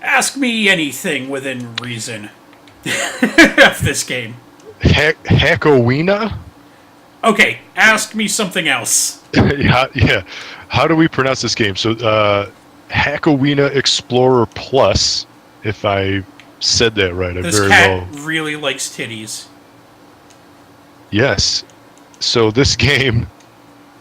Ask me anything within reason of this game. Hakoniwa? Okay, ask me something else. Yeah. How do we pronounce this game? So, Hakoniwa Explorer Plus, if I said that right, I This very cat well. really likes titties. Yes. So this game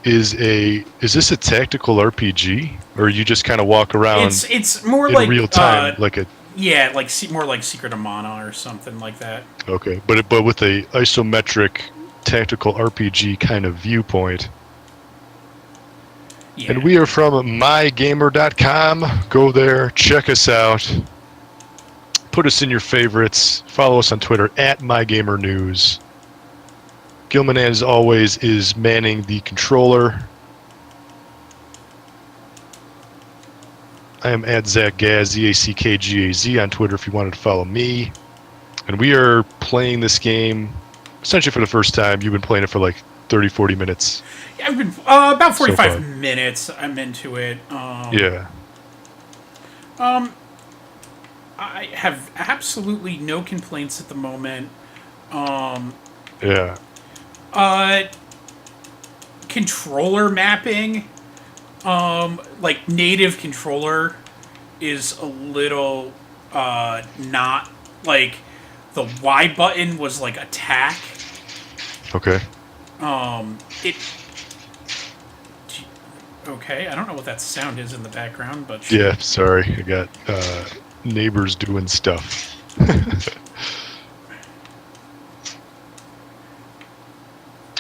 is this a tactical RPG, or you just kind of walk around It's more in like real time like a yeah, like more like Secret of Mana or something like that. okay, but with a isometric tactical RPG kind of viewpoint. Yeah. And we are from MyGamer.com. Go there, check us out. Put us in your favorites. Follow us on Twitter at MyGamerNews. Gillman, as always, is manning the controller. I am at Zack Gaz, Z-A-C-K-G-A-Z on Twitter if you wanted to follow me. And we are playing this game essentially for the first time. You've been playing it for like 30, 40 minutes. Yeah, I've been about 45 far. minutes. I'm into it. Yeah. I have absolutely no complaints at the moment. Yeah. Controller mapping, like native controller, is a little not like the Y button was like attack. Okay. It. Okay, I don't know what that sound is in the background, but Yeah, sorry. I got neighbors doing stuff.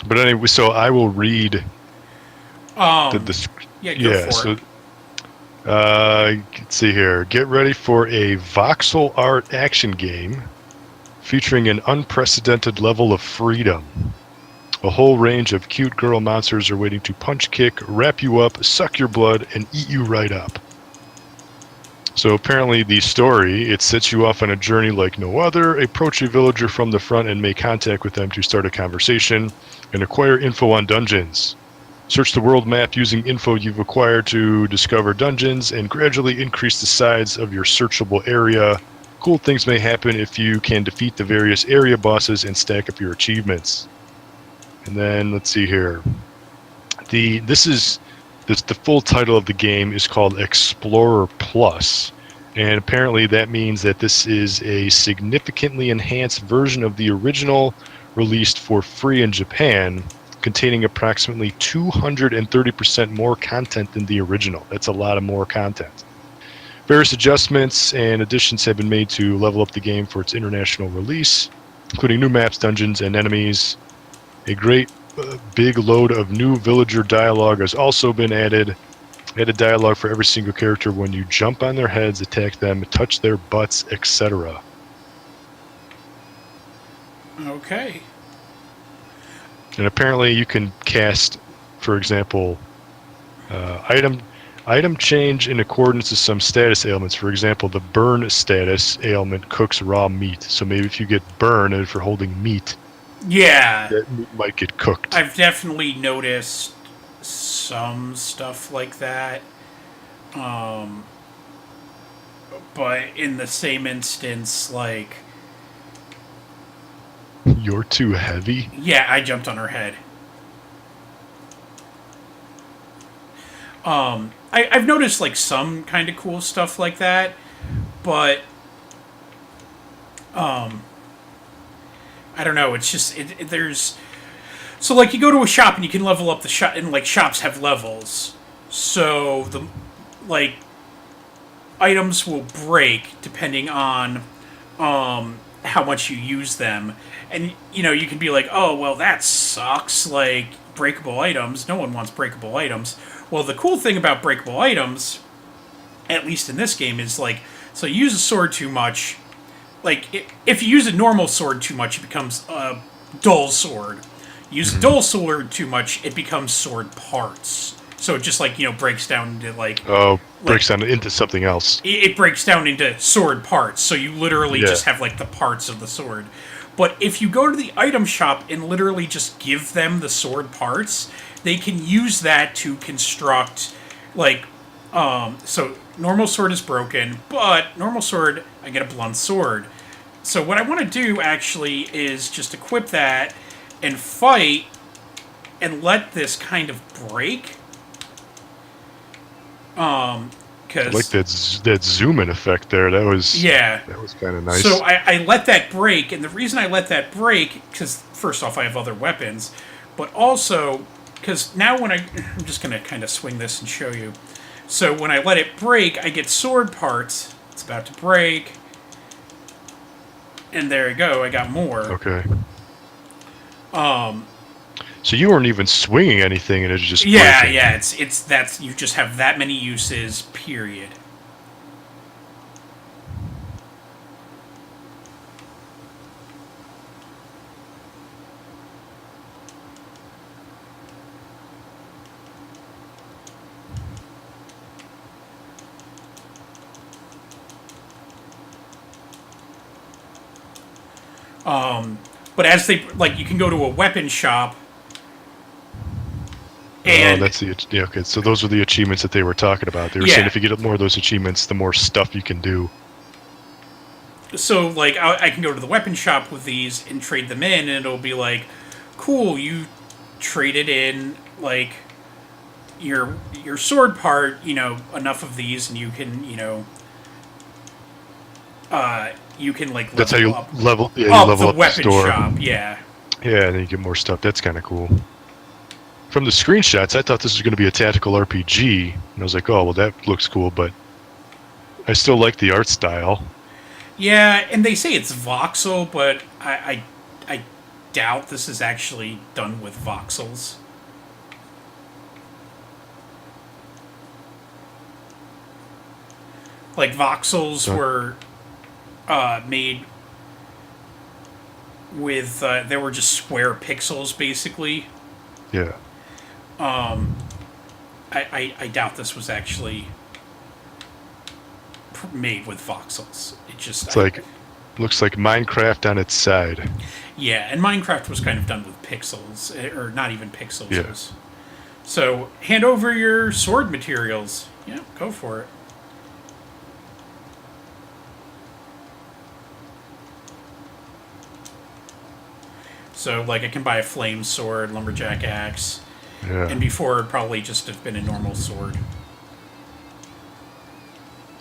But anyway, so I will read the yeah, go for it. let's see here. Get ready for a voxel art action game featuring an unprecedented level of freedom. A whole range of cute girl monsters are waiting to punch, kick, wrap you up, suck your blood, and eat you right up. So apparently the story, it sets you off on a journey like no other. Approach a villager from the front and make contact with them to start a conversation and acquire info on dungeons. Search the world map using info you've acquired to discover dungeons and gradually increase the size of your searchable area. Cool things may happen if you can defeat the various area bosses and stack up your achievements. And then let's see here. The full title of the game is called Explorer Plus, and apparently that means that this is a significantly enhanced version of the original, released for free in Japan, containing approximately 230% more content than the original. That's a lot of more content. Various adjustments and additions have been made to level up the game for its international release, including new maps, dungeons, and enemies. A great big load of new villager dialogue has also been added. Added dialogue for every single character when you jump on their heads, attack them, touch their butts, etc. Okay. And apparently you can cast, for example, item change in accordance with some status ailments. For example, the burn status ailment cooks raw meat. So maybe if you get burned if you're holding meat, Yeah. that meat might get cooked. I've definitely noticed some stuff like that. But in the same instance, like, You're too heavy? yeah, I jumped on her head. I've noticed like some kind of cool stuff like that, but I don't know. It's just there's so like you go to a shop and you can level up the shop, and like shops have levels, so the like items will break depending on how much you use them, and you can be like, oh well, that sucks. Like breakable items, no one wants breakable items. Well, the cool thing about breakable items, at least in this game, is like, so you use a sword too much. Like, if you use a normal sword too much, it becomes a dull sword. You use a dull sword too much, it becomes sword parts. So it just, like, breaks down into, like... Oh, breaks down into something else. It breaks down into sword parts, so you literally Yeah. just have, like, the parts of the sword. But if you go to the item shop and literally just give them the sword parts, they can use that to construct, like, So normal sword is broken, but normal sword, I get a blunt sword. So what I want to do actually is just equip that and fight and let this kind of break. I like Because that zoom in effect there. That was kind of nice. So I let that break, and the reason I let that break, because first off, I have other weapons, but also because now when I'm just gonna kind of swing this and show you. So when I let it break, I get sword parts. It's about to break, and there you go. I got more. Okay. So you weren't even swinging anything, and it's just breaking. Yeah. It's that's you just have that many uses. Period. But as they like, you can go to a weapon shop. And that's okay. So those are the achievements that they were talking about. They were saying if you get more of those achievements, the more stuff you can do. So like, I can go to the weapon shop with these and trade them in, and it'll be like, cool, you traded in like your sword part, enough of these, and you can you can like level That's how you up, level. Yeah, you up level the up the weapon store. shop. Yeah. Yeah, and then you get more stuff. That's kind of cool. From the screenshots, I thought this was going to be a tactical RPG, and I was like, oh, well, that looks cool, but I still like the art style. Yeah, and they say it's voxel, but I doubt this is actually done with voxels. Like voxels were made with they were just square pixels basically. Yeah. I doubt this was actually made with voxels. It's like looks like Minecraft on its side. Yeah, and Minecraft was kind of done with pixels, or not even pixels. Yeah. So hand over your sword materials. Yeah, go for it. So, like, I can buy a flame sword, lumberjack axe, and before it'd probably just have been a normal sword.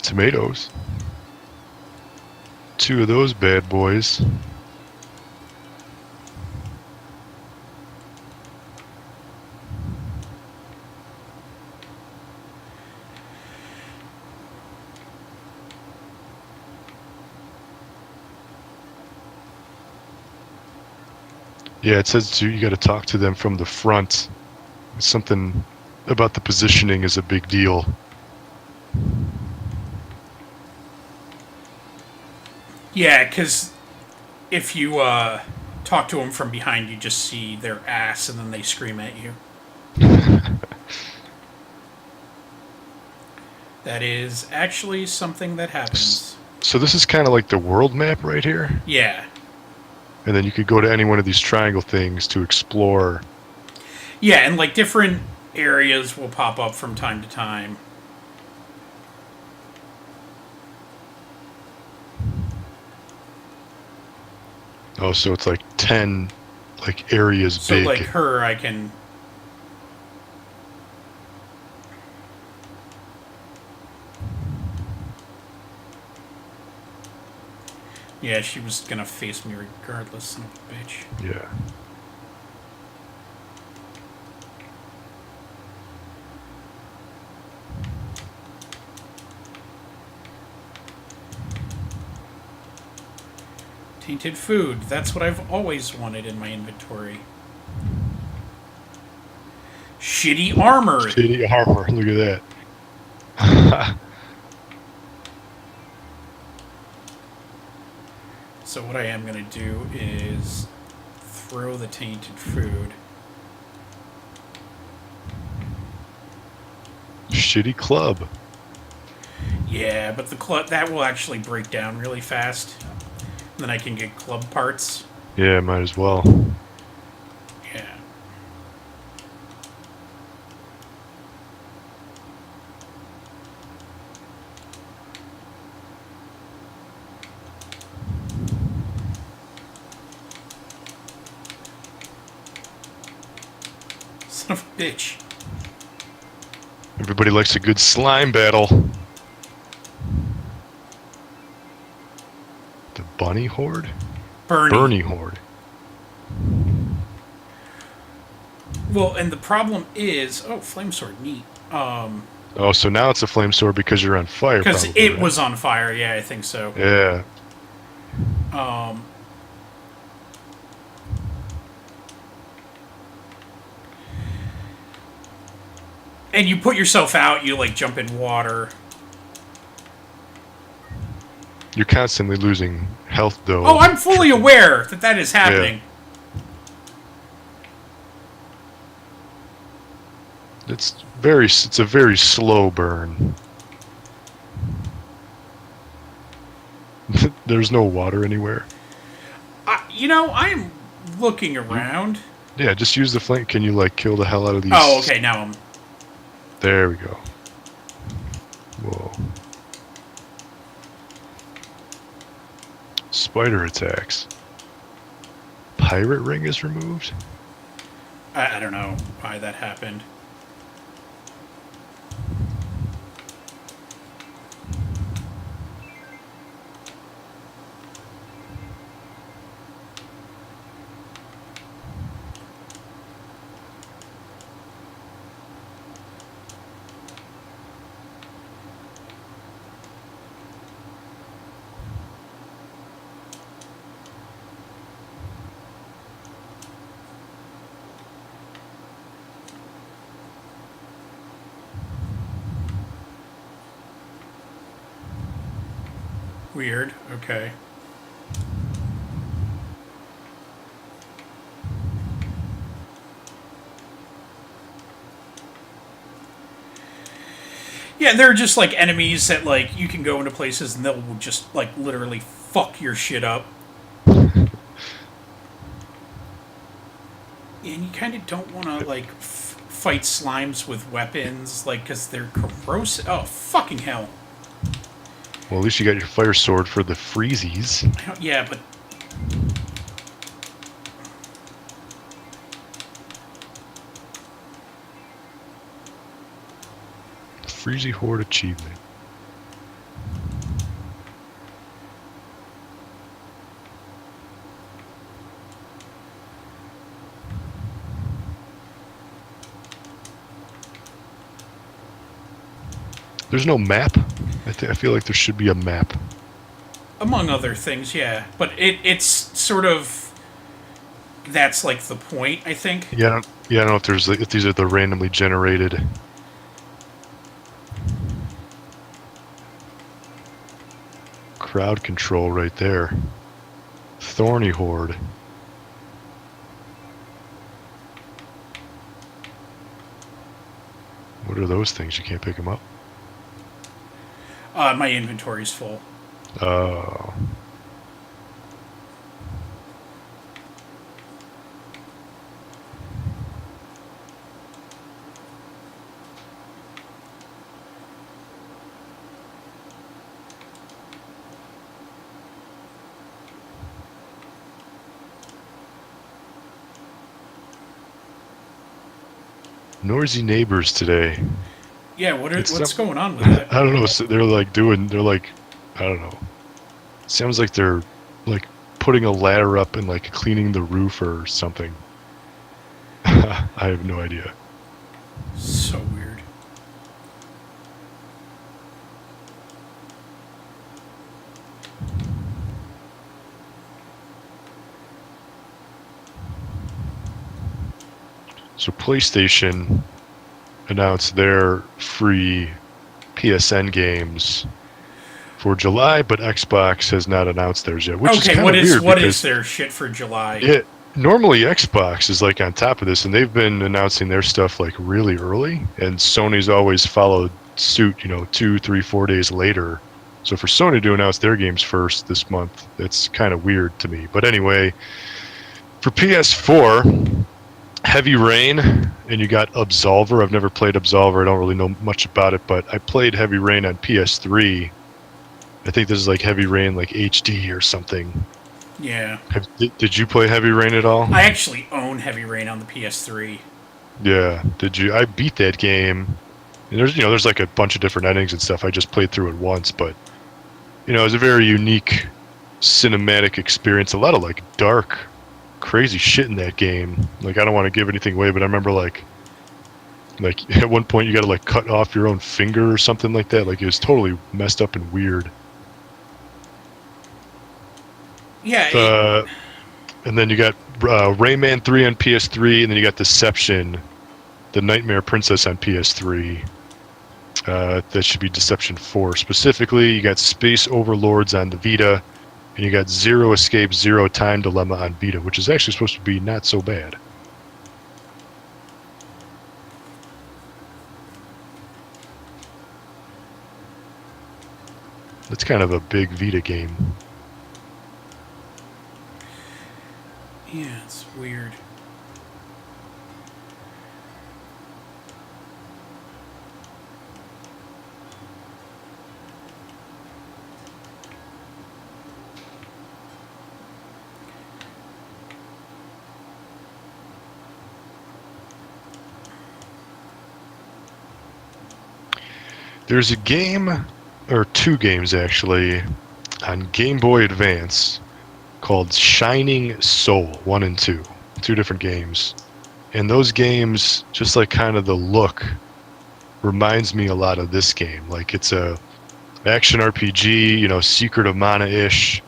Tomatoes. 2 of those bad boys. Yeah, it says you got to talk to them from the front. Something about the positioning is a big deal. Yeah, because if you talk to them from behind, you just see their ass and then they scream at you. That is actually something that happens. So this is kind of like the world map right here? Yeah. And then you could go to any one of these triangle things to explore. Yeah, and like different areas will pop up from time to time. Oh, so it's like 10 like areas big. So like her, I can... Yeah, she was gonna face me regardless, son of a bitch. Yeah. Tainted food. That's what I've always wanted in my inventory. Shitty armor. Shitty armor. Look at that. So what I am going to do is throw the tainted food. Shitty club. Yeah, but the club that will actually break down really fast. Then I can get club parts. Yeah, might as well. Yeah. Son of a bitch. Everybody likes a good slime battle. The bunny horde? Bernie horde. Well, and the problem is... Oh, flame sword, neat. Oh, so now it's a flame sword because you're on fire, Because probably, it right? was on fire, yeah, I think so. Yeah. And you put yourself out, you, like, jump in water. You're constantly losing health, though. Oh, I'm fully aware that that is happening. Yeah. It's a very slow burn. There's no water anywhere. You know, I'm looking around. Yeah, just use the flame. Can you, like, kill the hell out of these? Oh, okay, now I'm... There we go. Whoa. Spider attacks. Pirate ring is removed? I don't know why that happened. Weird. Okay. Yeah, they're just like enemies that like you can go into places and they'll just like literally fuck your shit up. And you kind of don't want to like fight slimes with weapons, like because they're corrosive. Oh fucking hell! Well, at least you got your fire sword for the freezies. Yeah, but Freezy Horde achievement. There's no map? I feel like there should be a map. among other things, yeah. But it's sort of that's like the point, I think. Yeah, I don't know if these are the randomly generated. Crowd control right there. Thorny Horde. What are those things? You can't pick them up? My inventory's full. Oh. Noisy neighbors today. Yeah, what's going on with that? I don't know. So they're like I don't know. Sounds like they're like putting a ladder up and like cleaning the roof or something. I have no idea. So weird. So PlayStation announced their free PSN games for July, but Xbox has not announced theirs yet. Which is kind of weird what is their shit for July? Normally Xbox is like on top of this, and they've been announcing their stuff like really early, and Sony's always followed suit, 2, 3, 4 days later. So for Sony to announce their games first this month, it's kind of weird to me. But anyway, for PS4, Heavy Rain, and you got Absolver. I've never played Absolver. I don't really know much about it, but I played Heavy Rain on PS3. I think this is like Heavy Rain, like HD or something. Yeah. Did you play Heavy Rain at all? I actually own Heavy Rain on the PS3. Yeah. Did you? I beat that game. And there's like a bunch of different endings and stuff. I just played through it once, but it was a very unique cinematic experience. A lot of like dark, crazy shit in that game. Like I don't want to give anything away, but I remember like at one point you got to like cut off your own finger or something like that. Like it was totally messed up and weird. Yeah. And then you got Rayman 3 on PS3, and then you got Deception, the Nightmare Princess on PS3. That should be Deception 4. Specifically, you got Space Overlords on the Vita, and you got Zero Escape, Zero Time Dilemma on Vita, which is actually supposed to be not so bad. That's kind of a big Vita game. Yeah, it's weird. There's a game, or two games actually, on Game Boy Advance called Shining Soul 1 and 2. Two different games. And those games, just like kind of the look, reminds me a lot of this game. Like it's a action RPG, Secret of Mana-ish.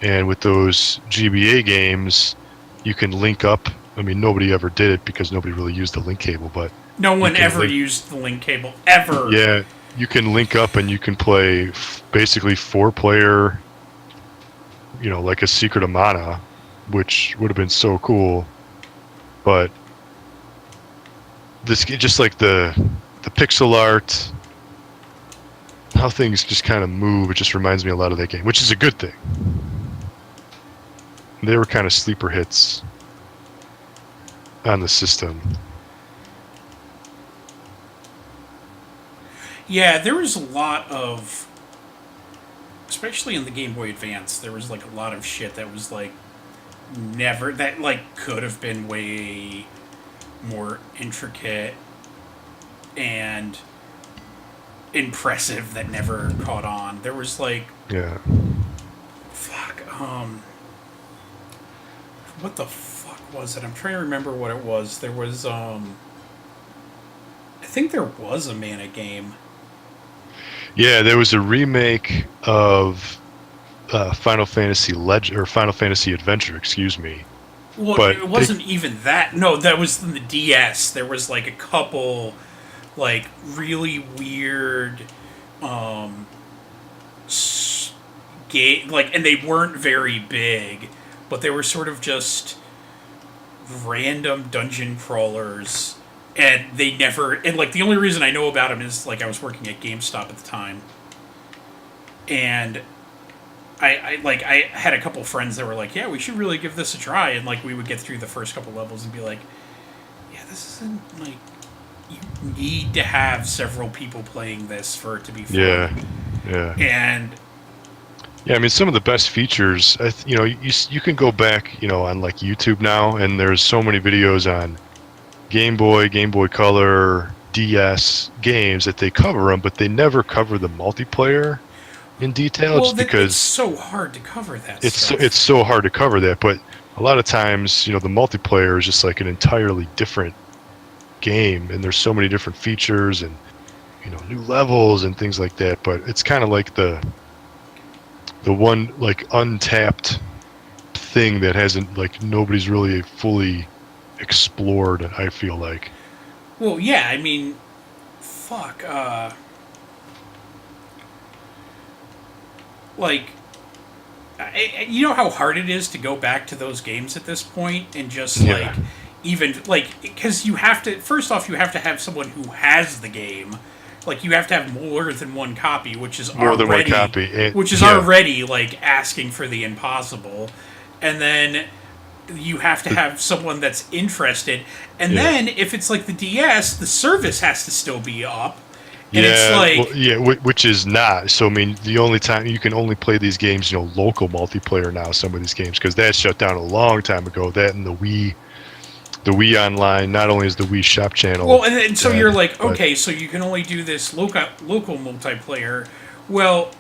And with those GBA games, you can link up. I mean, nobody ever did it because nobody really used the link cable, but No one ever used the link cable, ever. yeah, you can link up and you can play basically 4-player, like a Secret of Mana, which would have been so cool. But this, just like the pixel art, how things just kind of move, it just reminds me a lot of that game, which is a good thing. They were kind of sleeper hits on the system. Yeah, there was a lot of, especially in the Game Boy Advance, there was like a lot of shit that was like that like could have been way more intricate and impressive that never caught on. There was like, Yeah. fuck, what the fuck was it? I'm trying to remember what it was. There was I think there was a Mana game. Yeah, there was a remake of Final Fantasy Final Fantasy Adventure, excuse me. Well, But it wasn't even that. No, that was in the DS. There was like a couple, like really weird, game like, and they weren't very big, but they were sort of just random dungeon crawlers, and they never. And like the only reason I know about them is like I was working at GameStop at the time, and I had a couple friends that were like, yeah, we should really give this a try, and like we would get through the first couple levels and be like, yeah, this isn't like, you need to have several people playing this for it to be fun. Yeah. And Yeah, I mean, some of the best features, you can go back, on like YouTube now, and there's so many videos on Game Boy, Game Boy Color, DS games that they cover them, but they never cover the multiplayer in detail, just because it's so hard to cover that it's so hard to cover that. But a lot of times, the multiplayer is just like an entirely different game, and there's so many different features and new levels and things like that. But it's kind of like the one like untapped thing that hasn't, like, nobody's really fully explored, I feel like. Well, yeah, I mean, fuck, like, you know how hard it is to go back to those games at this point and just like, even like, because you have to, first off, you have to have someone who has the game. Like, you have to have more than one copy, which is More than one already, copy. which is already like asking for the impossible. And then you have to have someone that's interested. And then if it's like the DS, the service has to still be up. And it's like, which is not. So I mean, the only time you can only play these games, local multiplayer now. Some of these games, because that shut down a long time ago. That and the Wii the Wii Online, not only is the Wii Shop channel. Well, and so dead, you're like, but- okay, so you can only do this local multiplayer. Well,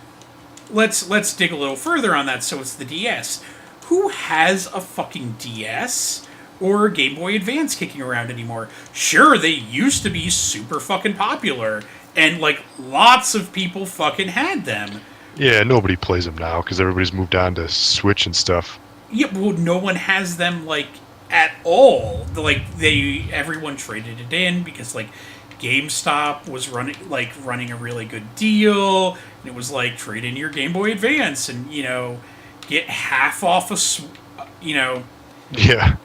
let's dig a little further on that. So it's the DS. Who has a fucking DS or Game Boy Advance kicking around anymore? Sure, they used to be super fucking popular, and like lots of people fucking had them. Yeah, nobody plays them now because everybody's moved on to Switch and stuff. Yeah, well, no one has them like at all. Like everyone traded it in because like GameStop was running a really good deal, and it was like trade in your Game Boy Advance and get half off Yeah,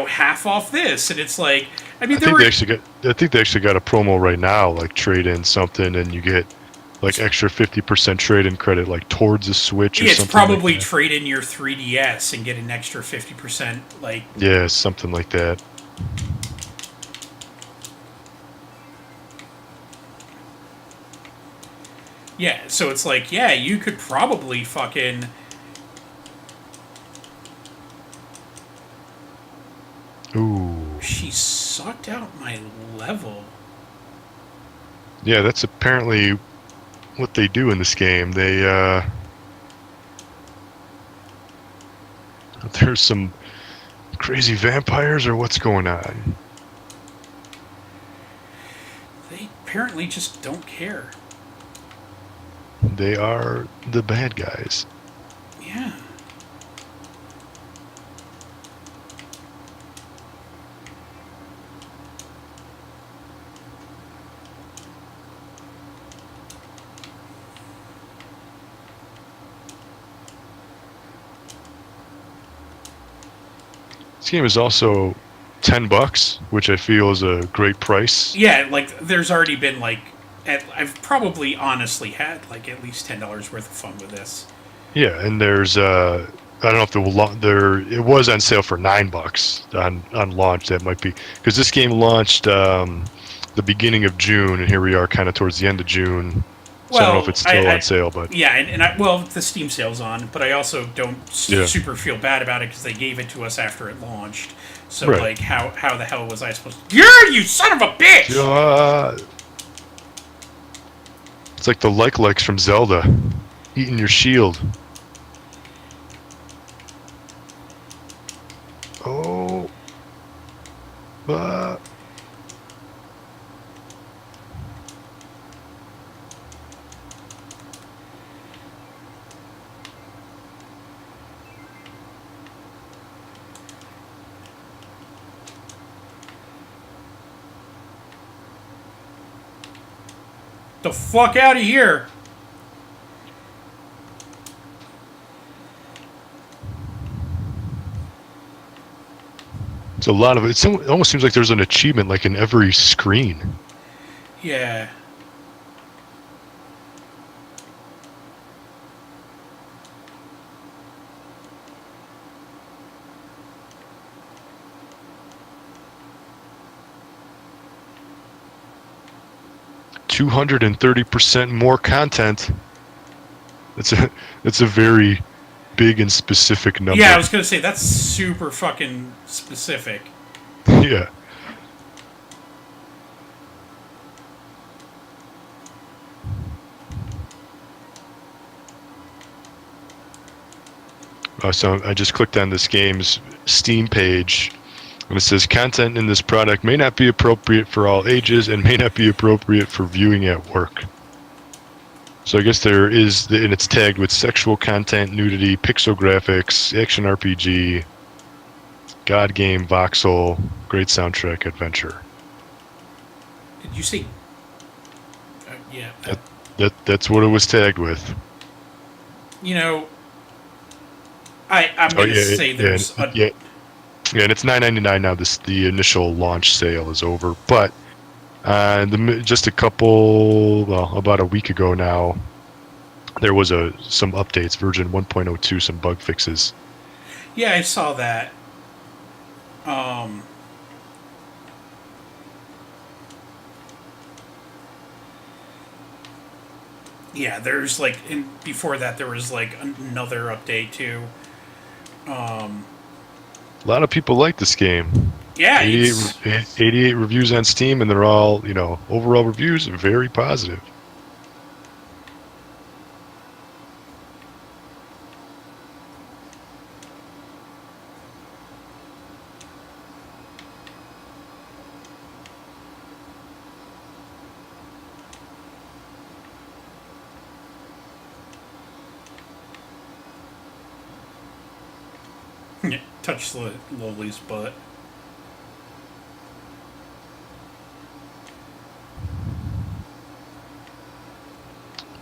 half off this, and it's like I mean I think they actually got a promo right now, like trade in something and you get like extra 50% trade-in credit, like towards a Switch or something. It's probably like that. trade in your 3DS and get an extra 50%. Like Yeah, something like that. yeah, so it's like you could probably fucking. Ooh. She sucked out my level. Yeah, that's apparently what they do in this game. They there's some crazy vampires or what's going on? They apparently just don't care. They are the bad guys. Yeah. This game is also $10, which I feel is a great price. Yeah, like there's already been like I've probably honestly had like at least $10 worth of fun with this. Yeah, and there's I don't know if it was on sale for $9 on launch. That might be because this game launched the beginning of June, and here we are kind of towards the end of June. So I don't know if it's still on sale, but yeah, and the Steam sale's on, but I also don't super feel bad about it because they gave it to us after it launched. So like, how the hell was I supposed to? Yeah, you son of a bitch! It's like the likes from Zelda, eating your shield. Oh, The fuck out of here! it's a lot of it. It almost seems like there's an achievement like in every screen. Yeah. $230% more content. It's a very big and specific number. Yeah, I was gonna say that's super fucking specific. Yeah. So I just clicked on this game's Steam page, and it says content in this product may not be appropriate for all ages and may not be appropriate for viewing at work. So I guess there is, and it's tagged with sexual content, nudity, pixel graphics, action RPG, God game, voxel, great soundtrack, adventure. Did you say? Yeah. That's what it was tagged with. I'm gonna say there's yeah, and it's $9.99 now. The initial launch sale is over, but just about a week ago now, there was some updates, version 1.02, some bug fixes. Yeah, I saw that. Yeah, there's like, before that there was like another update too. A lot of people like this game. Yeah, 88 reviews on Steam, and they're all, overall reviews are very positive. touch Lily's butt.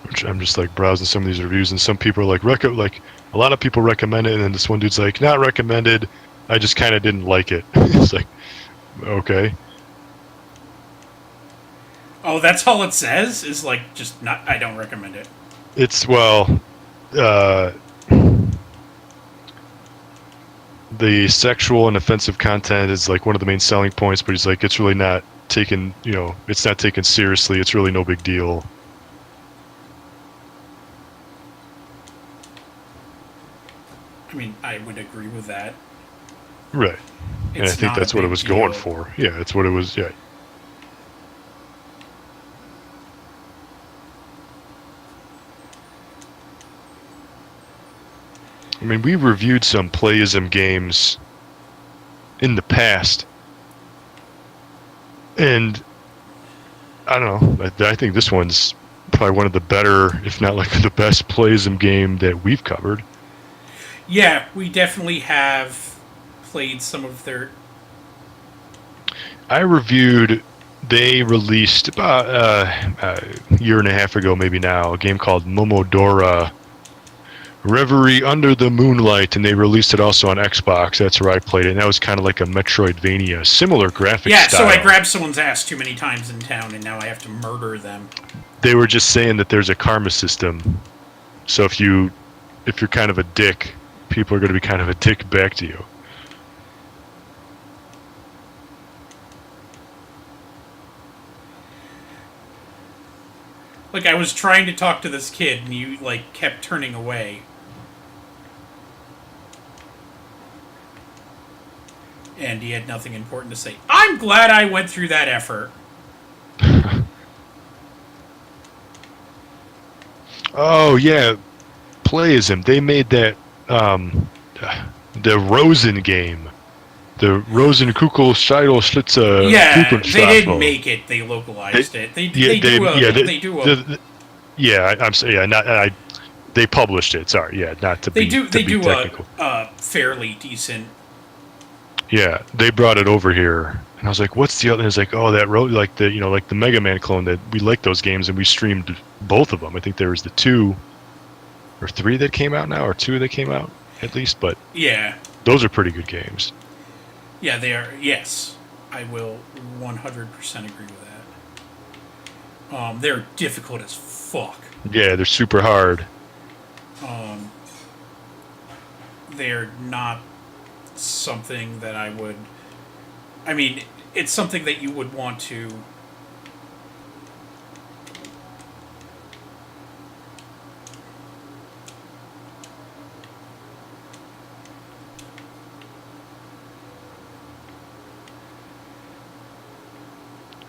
Which I'm just like browsing some of these reviews, and some people are like, a lot of people recommend it, and then this one dude's like, not recommended. I just kind of didn't like it. It's like, okay. Oh, that's all it says? Is like, just not, I don't recommend it. It's, the sexual and offensive content is like one of the main selling points, but he's like, it's really not taken, it's not taken seriously. It's really no big deal. I mean, I would agree with that. Right. And I think that's what it was going for. Yeah, that's what it was. Yeah. I mean, we reviewed some Playism games in the past, and I don't know. I think this one's probably one of the better, if not like the best Playism game that we've covered. Yeah, we definitely have played some of their... I reviewed... They released about a year and a half ago, maybe now, a game called Momodora Reverie Under the Moonlight, and they released it also on Xbox. That's where I played it, and that was kind of like a Metroidvania, similar graphic style. Yeah, so I grabbed someone's ass too many times in town, and now I have to murder them. They were just saying that there's a karma system, so if you're kind of a dick, people are going to be kind of a dick back to you. Like, I was trying to talk to this kid, and you, like, kept turning away. And he had nothing important to say. I'm glad I went through that effort. Oh, yeah. Playism. They made that, the Rosen game. The Rosen Kugel Scheidel Schlitzer. Yeah, they didn't make it. They localized it. They published it. Sorry, yeah, not to be technical. A fairly decent. Yeah, they brought it over here, and I was like, "What's the other?" And it's like, "Oh, that like the Mega Man clone that we like those games, and we streamed both of them. I think there was the 2 or 3 that came out now, or 2 that came out at least, but yeah, those are pretty good games." Yeah, they are. Yes, I will 100% agree with that. They're difficult as fuck. Yeah, they're super hard. They're not something that I would... I mean, it's something that you would want to...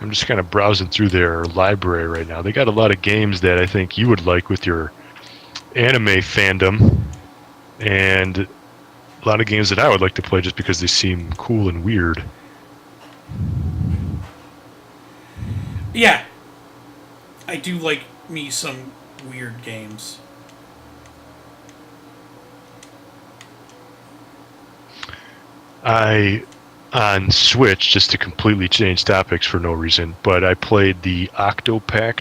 I'm just kind of browsing through their library right now. They got a lot of games that I think you would like with your anime fandom, and a lot of games that I would like to play just because they seem cool and weird. Yeah. I do like me some weird games. On Switch, just to completely change topics for no reason, but I played the Octopath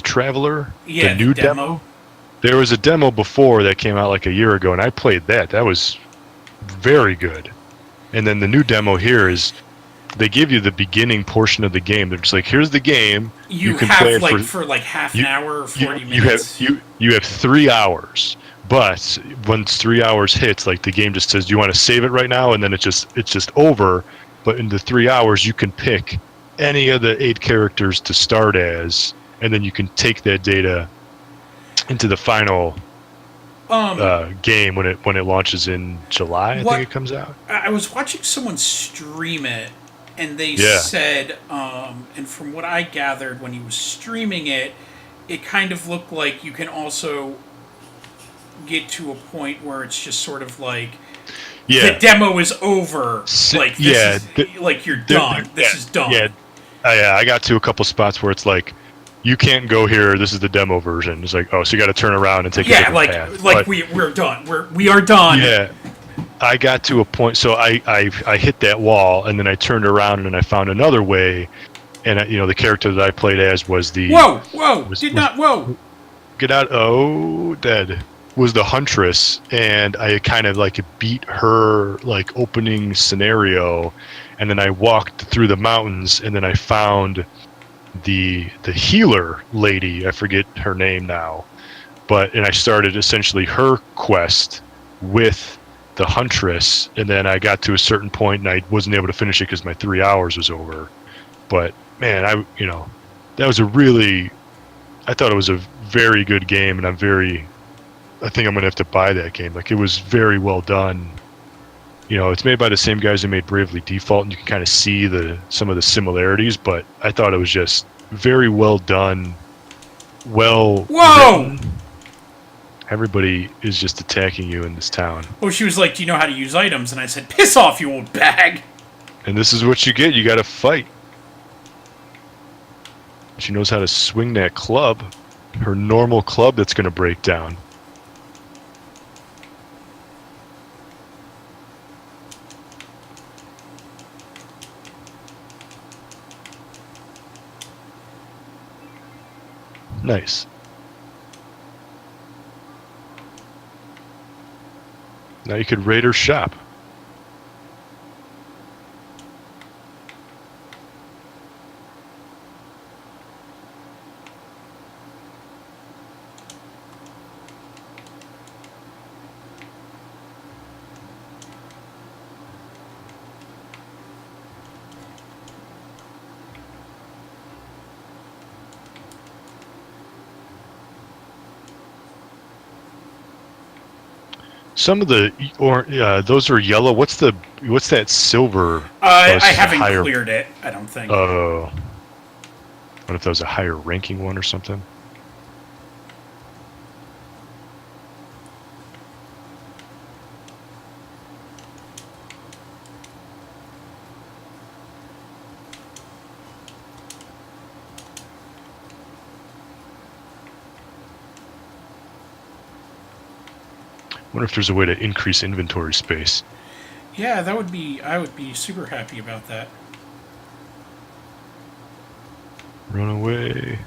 Traveler, the new demo. There was a demo before that came out like a year ago, and I played that. That was very good. And then the new demo here is, they give you the beginning portion of the game. They're just like, here's the game. You can play it for half an hour or 40 minutes. You have 3 hours. But once 3 hours hits, like the game just says, "Do you want to save it right now?" And then it's just over. But in the 3 hours, you can pick any of the 8 characters to start as, and then you can take that data into the final game when it launches in July. I What think it comes out. I was watching someone stream it, and they Yeah. said, and from what I gathered when he was streaming it, it kind of looked like you can also get to a point where it's just sort of like Yeah. the demo is over. Like this is, like you're done. This is done. Yeah. I got to a couple spots where it's like, you can't go here. This is the demo version. It's like, oh, so you got to turn around and take a different path. Like we're done. We are done. Yeah. I got to a point, so I hit that wall, and then I turned around and I found another way, and the character that I played as was the get out. Oh, dead was the Huntress, and I kind of like beat her like opening scenario, and then I walked through the mountains, and then I found the healer lady. I forget her name now, and I started essentially her quest with the Huntress, and then I got to a certain point and I wasn't able to finish it because my 3 hours was over. But man, I thought it was a very good game, and I think I'm gonna have to buy that game. Like, it was very well done. It's made by the same guys who made Bravely Default, and you can kind of see some of the similarities, but I thought it was just very well done, written. Everybody is just attacking you in this town. Well, she was like, "Do you know how to use items?" And I said, "Piss off, you old bag." And this is what you get. You got to fight. She knows how to swing that club, her normal club that's going to break down. Nice. Now you could raid her shop. Some of those are yellow. What's that silver? I haven't cleared it, I don't think. Oh. What if that was a higher ranking one or something? I wonder if there's a way to increase inventory space. Yeah, I would be super happy about that. Run away.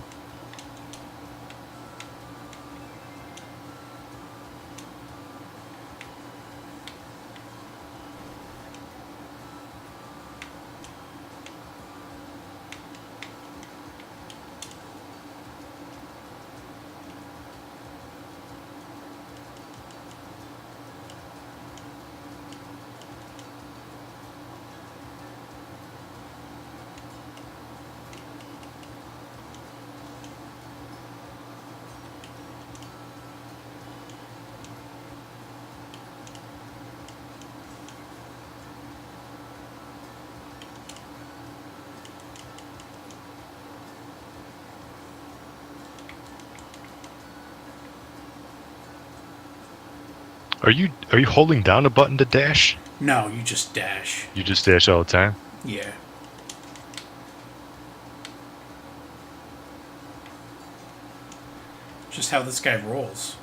Are you holding down a button to dash? No, you just dash. You just dash all the time? Yeah. Just how this guy rolls.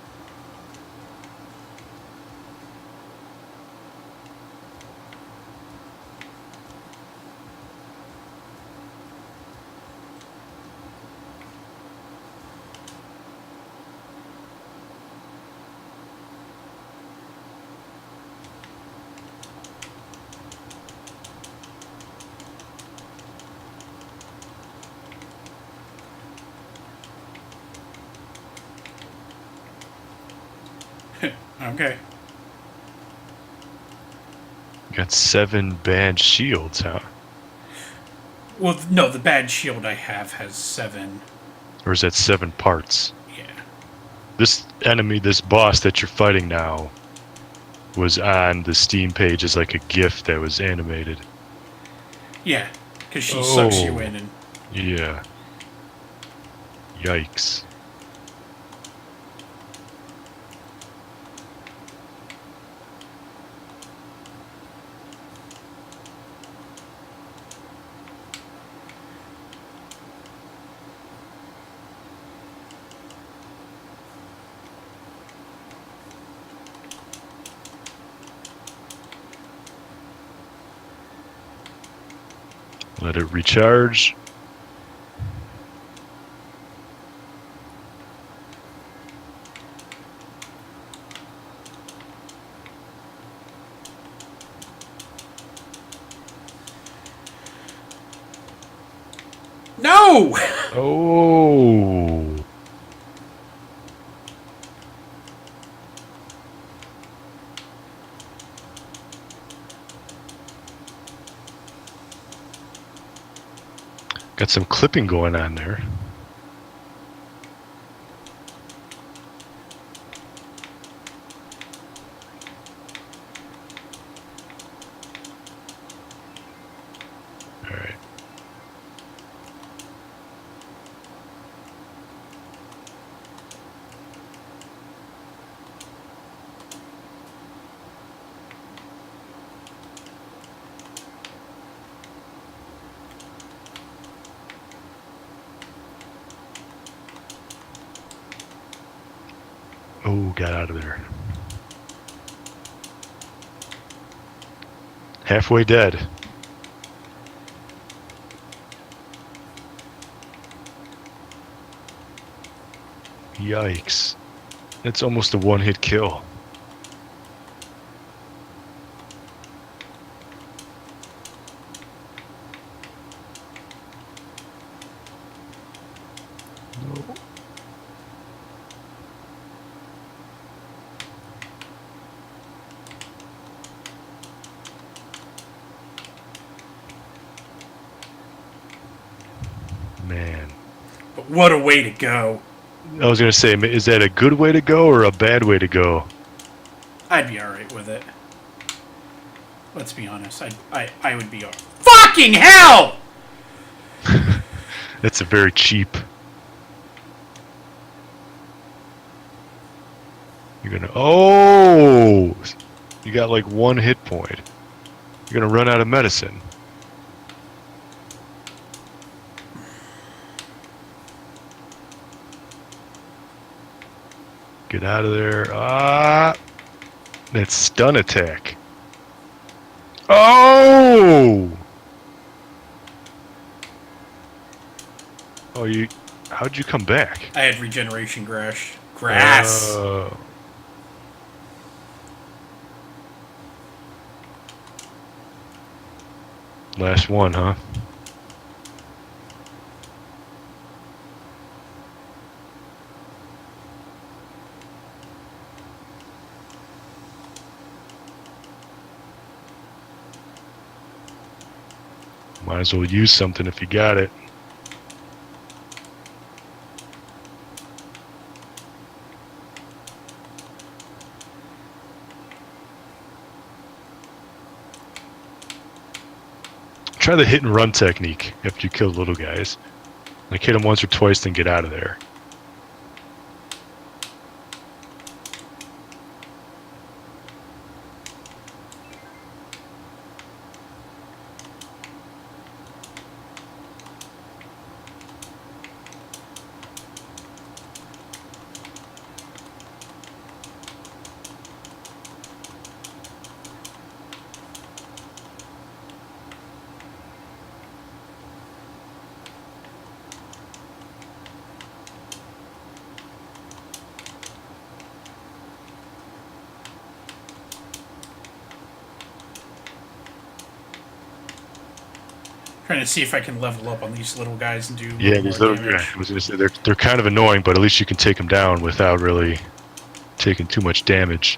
Okay. Got 7 bad shields, huh? Well, no, the bad shield I have has 7. Or is that 7 parts? Yeah. This enemy, this boss that you're fighting now, was on the Steam page as like a GIF that was animated. Yeah, because she sucks you Oh. in and... Yeah. Yikes. Let it recharge. No! Oh. Got some clipping going on there. All right. Oh, got out of there. Halfway dead. Yikes. That's almost a one-hit kill. No. Man. But what a way to go. I was going to say, is that a good way to go or a bad way to go? I'd be alright with it. Let's be honest. I would be alright. Fucking hell! That's a very cheap. You're going to... Oh! You got like one hit point. You're going to run out of medicine. Get out of there. Ah! That's stun attack. Oh! Oh, you... How'd you come back? I had regeneration grass. Last one, huh? Might as well use something if you got it. Try the hit and run technique after you kill the little guys. Like hit them once or twice, then get out of there. Trying to see if I can level up on these little guys and do Yeah, these little damage. guys. I was gonna say they're kind of annoying, but at least you can take them down without really taking too much damage.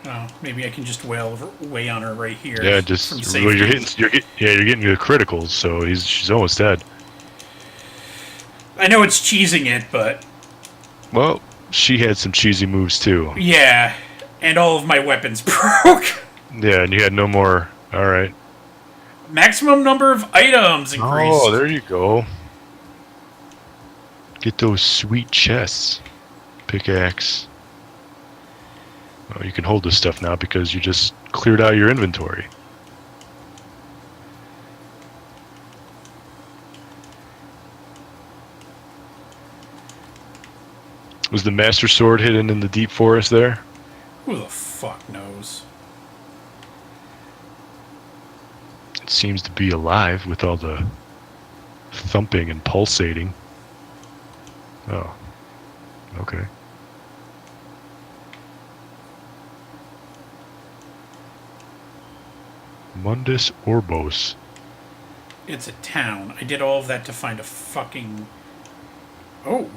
Oh. Maybe I can just wail away on her right here. Yeah, From just safety. well, you're getting the criticals, so she's almost dead. I know it's cheesing it, but Well, she had some cheesy moves too. yeah, and all of my weapons broke. Yeah, and you had no more. All right. Maximum number of items increased. Oh, there you go. Get those sweet chests. Pickaxe. Oh, you can hold this stuff now because you just cleared out your inventory. Was the Master Sword hidden in the deep forest there? Who the fuck knows? It seems to be alive with all the thumping and pulsating. Oh. Okay. Mundus Orbos. It's a town. I did all of that to find a fucking... Oh,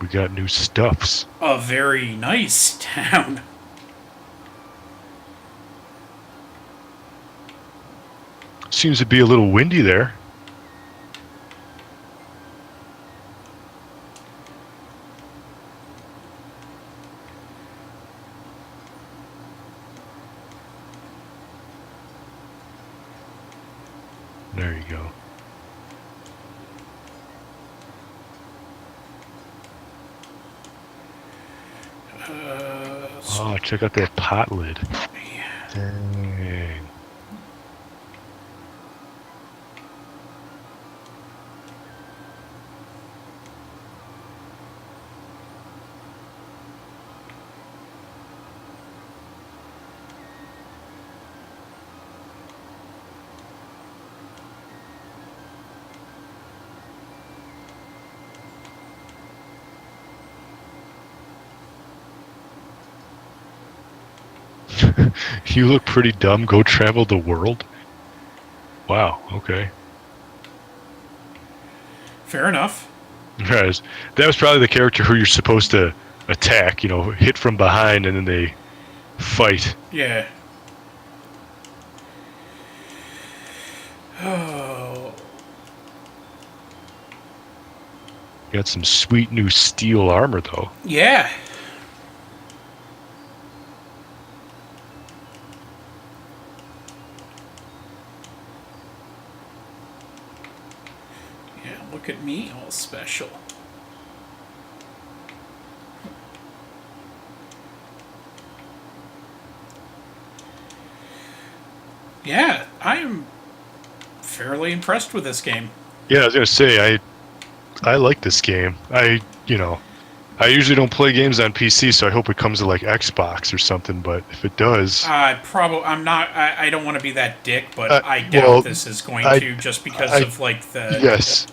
We got new stuffs. a very nice town. Seems to be a little windy there. There you go. Oh, check out that pot lid. Yeah. Dang. You look pretty dumb. Go travel the world? Wow, okay. Fair enough. Guys, that was probably the character who you're supposed to attack, hit from behind and then they fight. Yeah. Oh. Got some sweet new steel armor, though. Yeah. Yeah, look at me, all special. Yeah, I'm fairly impressed with this game. Yeah, I was gonna say I like this game. I usually don't play games on PC, so I hope it comes to like Xbox or something. But if it does, I'm not. I don't want to be that dick, but I doubt this is going to, just because of like the. Yes,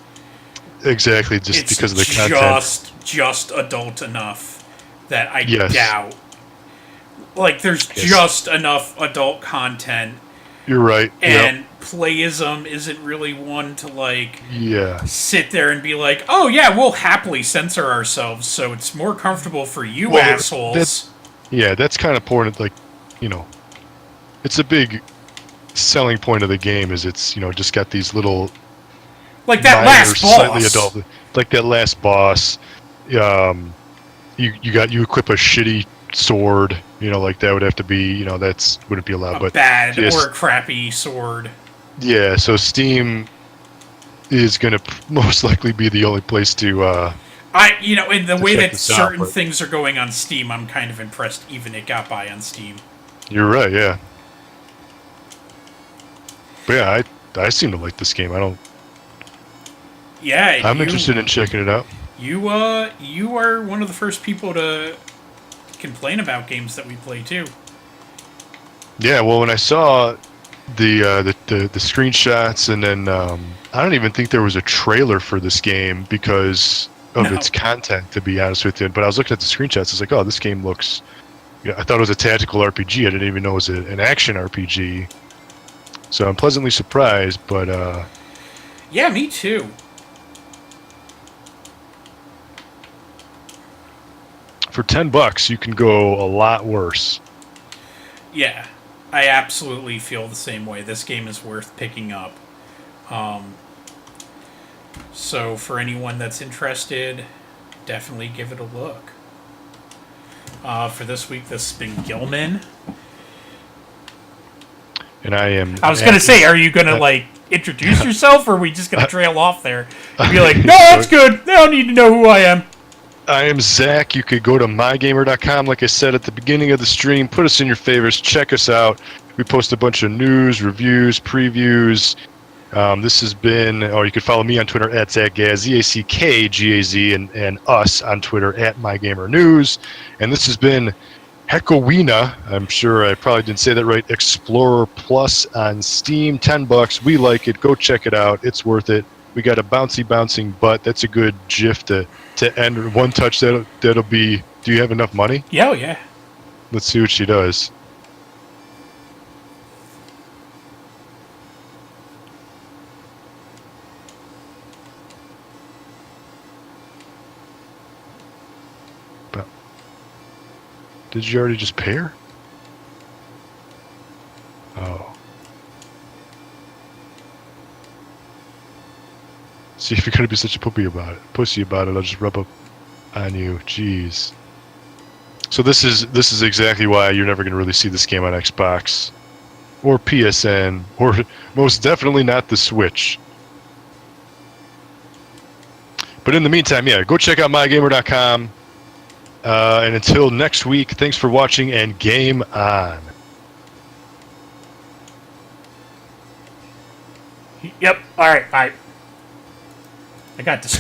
exactly. Just It's because of the content. just adult enough that I Yes. doubt. Like, there's Yes. just enough adult content, You're right. and playism isn't really one to like Yeah. sit there and be like, oh yeah, we'll happily censor ourselves, so it's more comfortable for you Well, assholes. Yeah, that's kind of important. Like, it's a big selling point of the game. Is it's just got these little Like that minor, last boss. slightly adult, like that last boss. You equip a shitty sword. Like that would have to be. That's wouldn't be allowed. A But bad yes. or a crappy sword. Yeah, so Steam is going to most likely be the only place to. In the way check that this out, certain but- things are going on Steam, I'm kind of impressed even it got by on Steam. You're right, yeah. But yeah, I seem to like this game. Yeah, I'm interested in checking it out. You are one of the first people to complain about games that we play too. Yeah, well, when I saw the screenshots, and then I don't even think there was a trailer for this game because of its content, to be honest with you. But I was looking at the screenshots. It's like, oh, this game looks. Yeah, I thought it was a tactical RPG. I didn't even know it was an action RPG. So I'm pleasantly surprised. But Yeah, me too. for $10, you can go a lot worse. Yeah, I absolutely feel the same way. This game is worth picking up. So for anyone that's interested, definitely give it a look. For this week, this has been Gillman. And I am. I was gonna say, are you gonna like introduce yourself, or are we just gonna trail off there and be like, no, that's good. They don't need to know who I am. I am Zach. You could go to MyGamer.com, like I said at the beginning of the stream. Put us in your favorites. Check us out. We post a bunch of news, reviews, previews. This has been, or you could follow me on Twitter at ZackGaz, ZACKGAZ, and us on Twitter at MyGamerNews. And this has been Hakoniwa, I'm sure I probably didn't say that right, Explorer Plus on Steam, $10. We like it. Go check it out. It's worth it. We got a bouncing butt. That's a good gif to end. One touch, that'll be, do you have enough money? Yeah, yeah. Let's see what she does. Did you already just pay her? Oh. See, if you're gonna be such a pussy about it, I'll just rub up on you. Jeez. So this is exactly why you're never gonna really see this game on Xbox, or PSN, or most definitely not the Switch. But in the meantime, yeah, go check out mygamer.com. And until next week, thanks for watching and game on. Yep. All right. Bye. I got this.